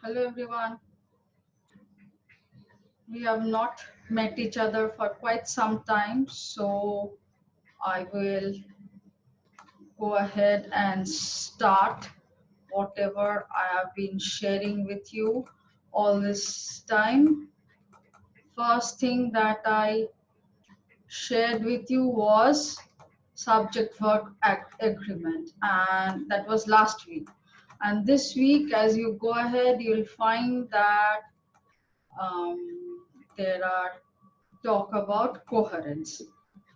Hello everyone. We have not met each other for quite some time, so I will go ahead and start whatever I have been sharing with you all this time. First thing that I shared with you was subject verb agreement, and that was last week. And this week, as you go ahead, you'll find that um, there are talk about coherence.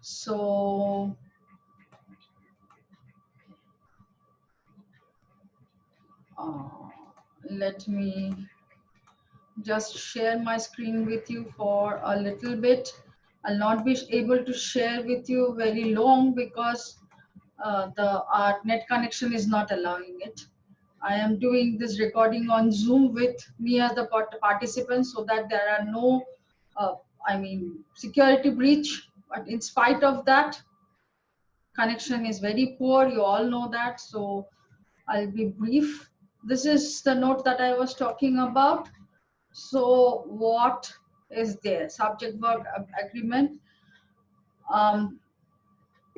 So uh, let me just share my screen with you for a little bit. I'll not be able to share with you very long because the our net connection is not allowing it. I am doing this recording on Zoom with me as the participant so that there are no, uh, security breach. But in spite of that, connection is very poor. You all know that. So I'll be brief. This is the note that I was talking about. So what is there? Subject verb agreement. Um,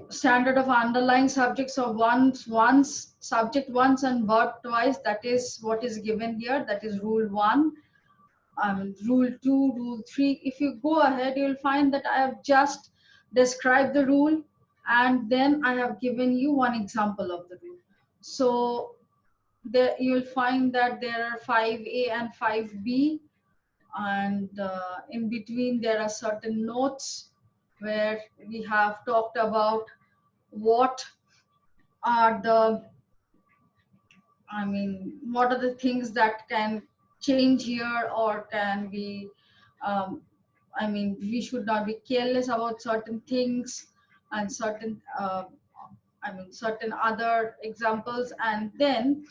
Standard of underlying subjects of once, subject once and verb twice. That is what is given here. That is rule 1. Rule 2, rule 3. If you go ahead, you'll find that I have just described the rule and then I have given you one example of the rule. So there you'll find that there are 5A and 5B, and in between there are certain notes where we have talked about what are the what are the things that can change here or can be, um, we should not be careless about certain things and certain other examples. And then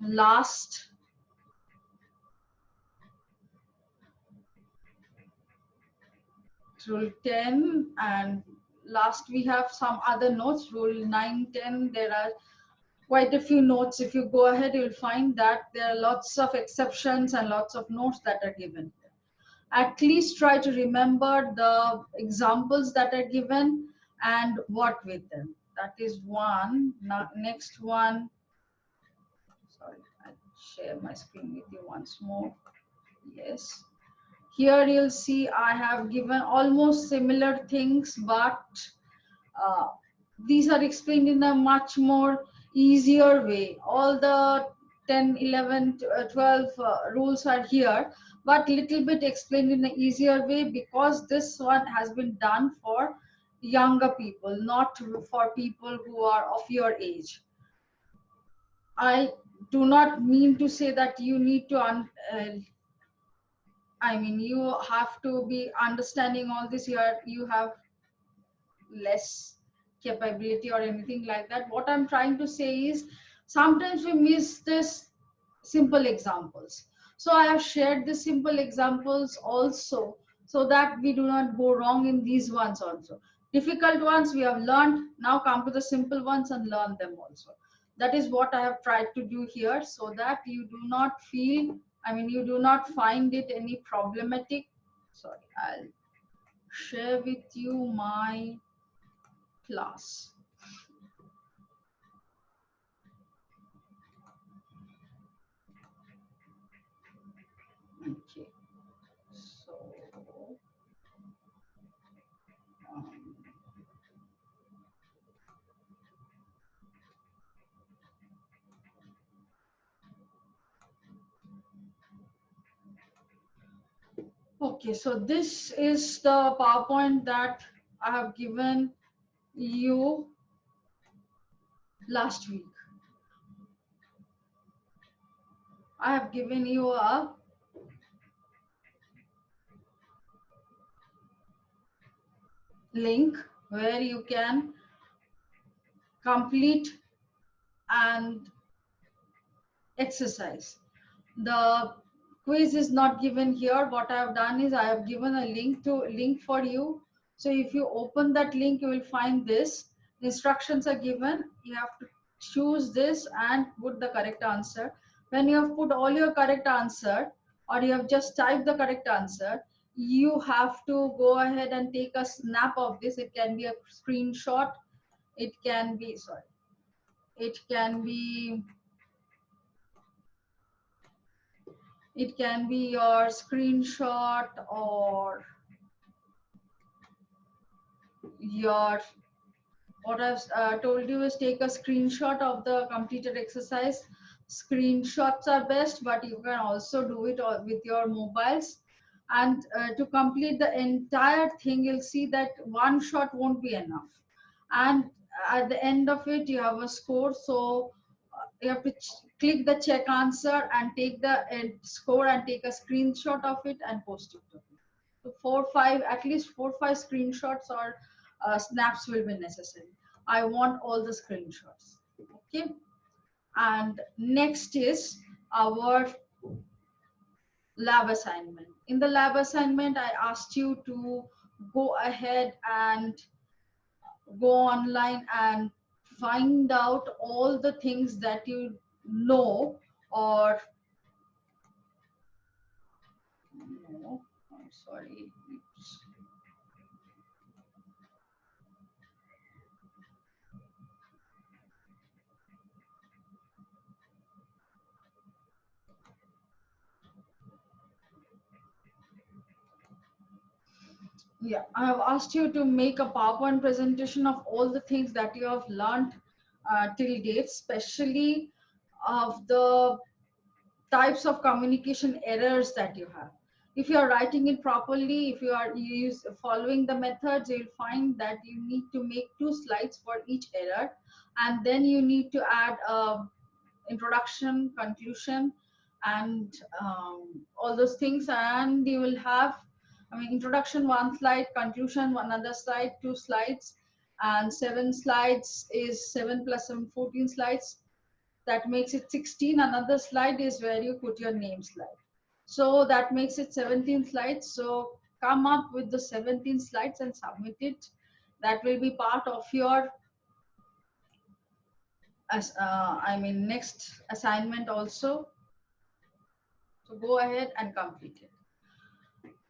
last, rule 10, and last we have some other notes, rule 9, 10. There are quite a few notes. If you go ahead, you'll find that there are lots of exceptions and lots of notes that are given. At least try to remember the examples that are given and what with them. That is one. Now, next one. Sorry, I'll share my screen with you once more. Yes. Here you'll see I have given almost similar things, but uh, these are explained in a much more easier way. All the 10, 11, 12 rules are here, but little bit explained in an easier way because this one has been done for younger people, not for people who are of your age. I do not mean to say that you need to you have to be understanding all this. You have less capability or anything like that. What I'm trying to say is sometimes we miss this simple examples. So I have shared the simple examples also so that we do not go wrong in these ones also. Difficult ones we have learned, now come to the simple ones and learn them also. That is what I have tried to do here so that you do not feel, you do not find it any problematic. Sorry, I'll share with you my class. Okay, so um, okay, so this is the PowerPoint that I have given you last week. I have given you a link where you can complete and exercise. The quiz is not given here. What I have done is I have given a link for you. So if you open that link, you will find this. The instructions are given. You have to choose this and put the correct answer. when you have put all your correct answer, or you have just typed the correct answer, you have to go ahead and take a snap of this. It can be a screenshot, it can be, sorry, it can be, it can be your screenshot, or your, what I've told you is take a screenshot of the completed exercise. Screenshots are best, but you can also do it with your mobiles. And to complete the entire thing, you'll see that one shot won't be enough. And at the end of it, you have a score. So you have to click the check answer and take the score and take a screenshot of it and post it. So at least 4 or 5 screenshots or snaps will be necessary. I want all the screenshots. Okay. And next is our lab assignment. In the lab assignment, I asked you to go ahead and go online and find out all the things that you know, or no, I'm sorry. Yeah, I have asked you to make a PowerPoint presentation of all the things that you have learned till date, especially of the types of communication errors that you have. If you are writing it properly, if you are following the methods, you'll find that you need to make 2 slides for each error, and then you need to add introduction, conclusion, and all those things, and you will have, I mean, introduction 1 slide, conclusion another slide, 2 slides, and 7 slides is 7 plus 7, 14 slides. That makes it 16. Another slide is where you put your name slide. So that makes it 17 slides. So come up with the 17 slides and submit it. That will be part of your next assignment also. So go ahead and complete it.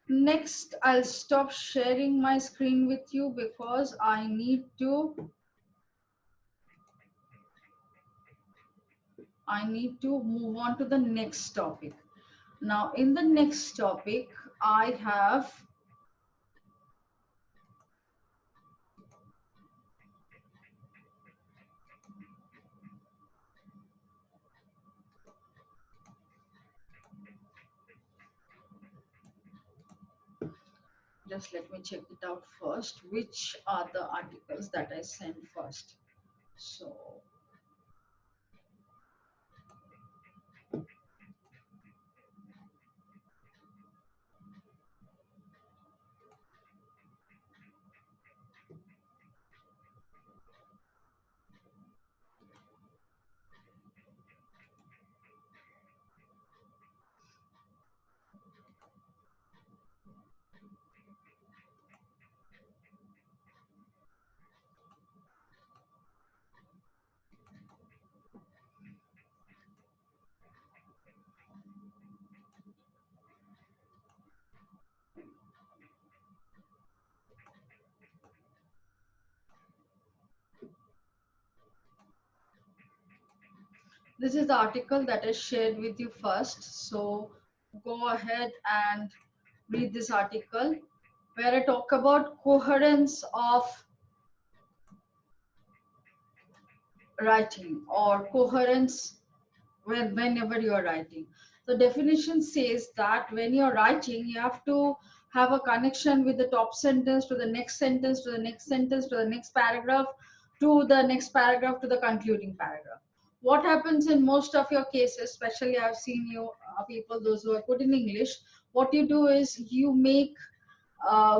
Next, I'll stop sharing my screen with you because I need to move on to the next topic. Now, in the next topic, I have just let me check it out first, which are the articles that I sent first. So this is the article that I shared with you first. So go ahead and read this article where I talk about coherence of writing, or coherence whenever you are writing. The definition says that when you're writing, you have to have a connection with the top sentence to the next sentence to the next sentence to the next paragraph to the next paragraph to the concluding paragraph. What happens in most of your cases, especially I've seen you people, those who are good in English, what you do is you make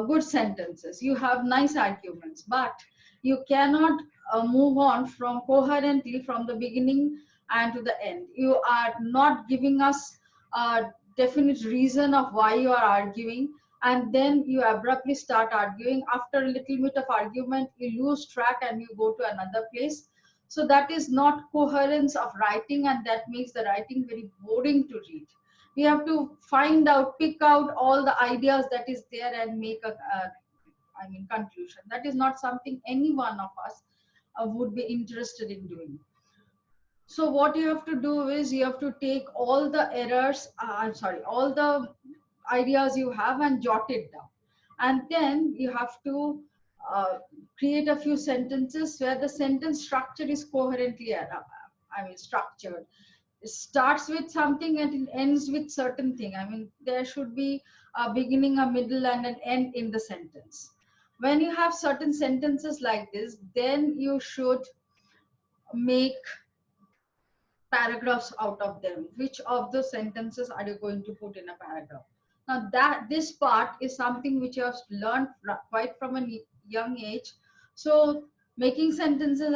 good sentences, you have nice arguments, but you cannot move on from coherently from the beginning and to the end. You are not giving us a definite reason of why you are arguing, and then you abruptly start arguing. After a little bit of argument, you lose track and you go to another place. So that is not coherence of writing, and that makes the writing very boring to read. We have to find out, pick out all the ideas that is there and make a conclusion. That is not something any one of us would be interested in doing. So what you have to do is you have to take all the all the ideas you have and jot it down. And then you have to create a few sentences where the sentence structure is coherently structured. It starts with something and it ends with certain thing. I mean, there should be a beginning, a middle, and an end in the sentence. When you have certain sentences like this, then you should make paragraphs out of them. Which of the sentences are you going to put in a paragraph? Now that this part is something which you have learned quite from a young age. So making sentences and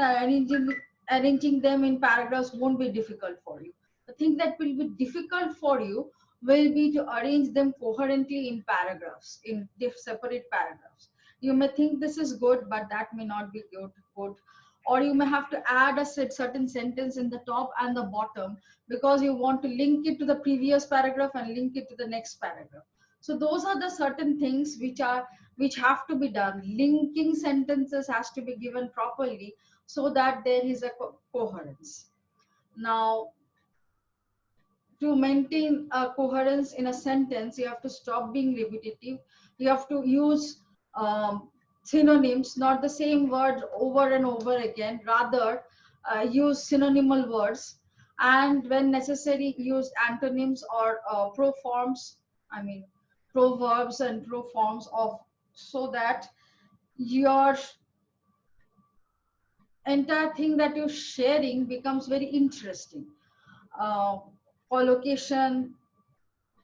arranging them in paragraphs won't be difficult for you. The thing that will be difficult for you will be to arrange them coherently in paragraphs, in separate paragraphs. You may think this is good, but that may not be good, or you may have to add a certain sentence in the top and the bottom because you want to link it to the previous paragraph and link it to the next paragraph. So those are the certain things which have to be done. Linking sentences has to be given properly so that there is a coherence. Now, to maintain a coherence in a sentence, you have to stop being repetitive. You have to use synonyms, not the same word over and over again. Rather, use synonymal words, and when necessary, use antonyms or proforms. I mean, proverbs and proforms of, so that your entire thing that you're sharing becomes very interesting. Collocation,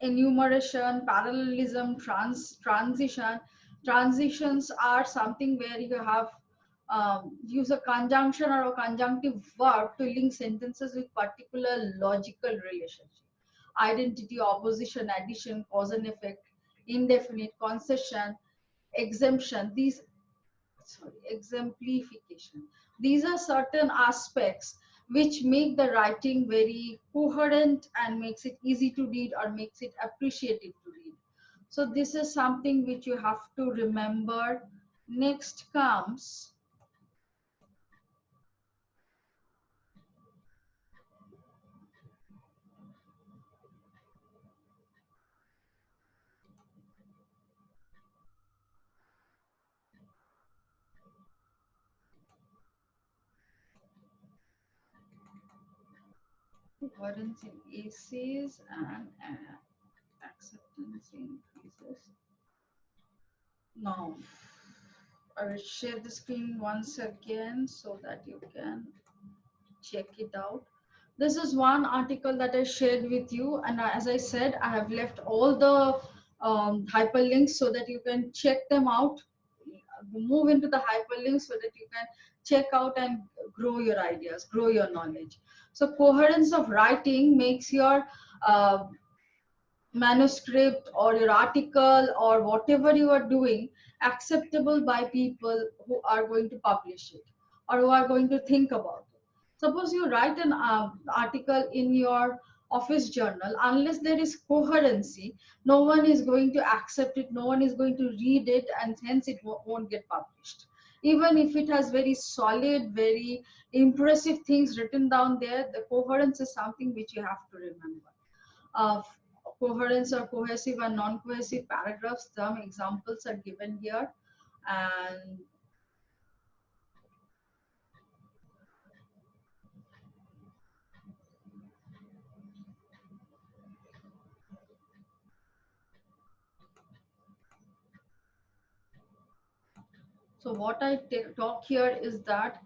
enumeration, parallelism, transition. Transitions are something where you have use a conjunction or a conjunctive verb to link sentences with particular logical relationship. Identity, opposition, addition, cause and effect, indefinite, concession, exemption. Exemplification. These are certain aspects which make the writing very coherent and makes it easy to read or makes it appreciative to read. So this is something which you have to remember. Next comes coherence in essays and acceptance increases. Now, I will share the screen once again so that you can check it out. This is one article that I shared with you, and as I said, I have left all the hyperlinks so that you can check them out. Move into the hyperlinks so that you can check out and grow your ideas, grow your knowledge. So coherence of writing makes your manuscript or your article or whatever you are doing acceptable by people who are going to publish it or who are going to think about it. Suppose you write an article in your office journal, unless there is coherency, no one is going to accept it, no one is going to read it, and hence it won't get published. Even if it has very solid, very impressive things written down there, the coherence is something which you have to remember. Coherence or cohesive and non-cohesive paragraphs, some examples are given here. And so what I talk here is that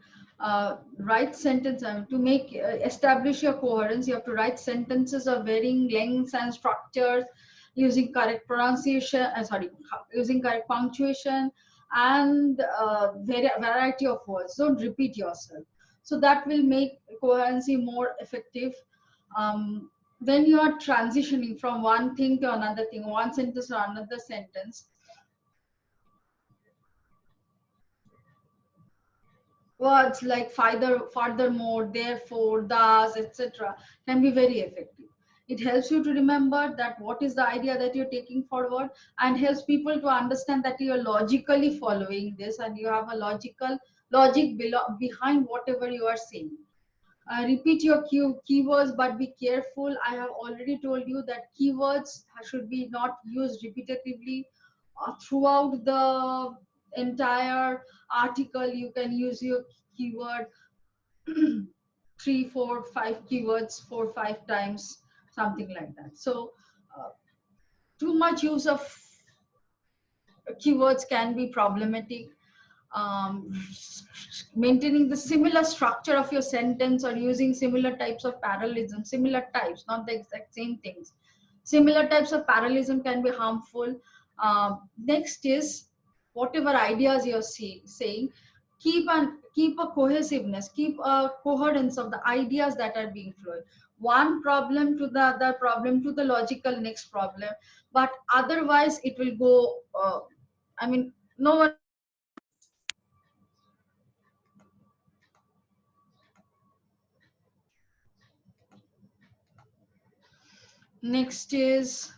write sentence, to make establish your coherence, you have to write sentences of varying lengths and structures, using correct pronunciation, using correct punctuation, and variety of words. Don't repeat yourself. So that will make coherency more effective. When you are transitioning from one thing to another thing, one sentence to another sentence, words like furthermore, therefore, thus, etc. can be very effective. It helps you to remember that what is the idea that you're taking forward, and helps people to understand that you are logically following this and you have a logic behind whatever you are saying. Repeat your keywords, but be careful. I have already told you that keywords should be not used repetitively throughout the entire article. You can use your keyword three, four, five keywords, 4, 5 times, something like that. So, too much use of keywords can be problematic. um, Maintaining the similar structure of your sentence or using similar types of parallelism, similar types, not the exact same things. Similar types of parallelism can be harmful. Next is whatever ideas you're saying, keep a cohesiveness, keep a coherence of the ideas that are being flowed. One problem to the other problem to the logical next problem, but otherwise it will go. I mean, no one. Next is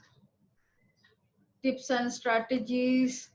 tips and strategies.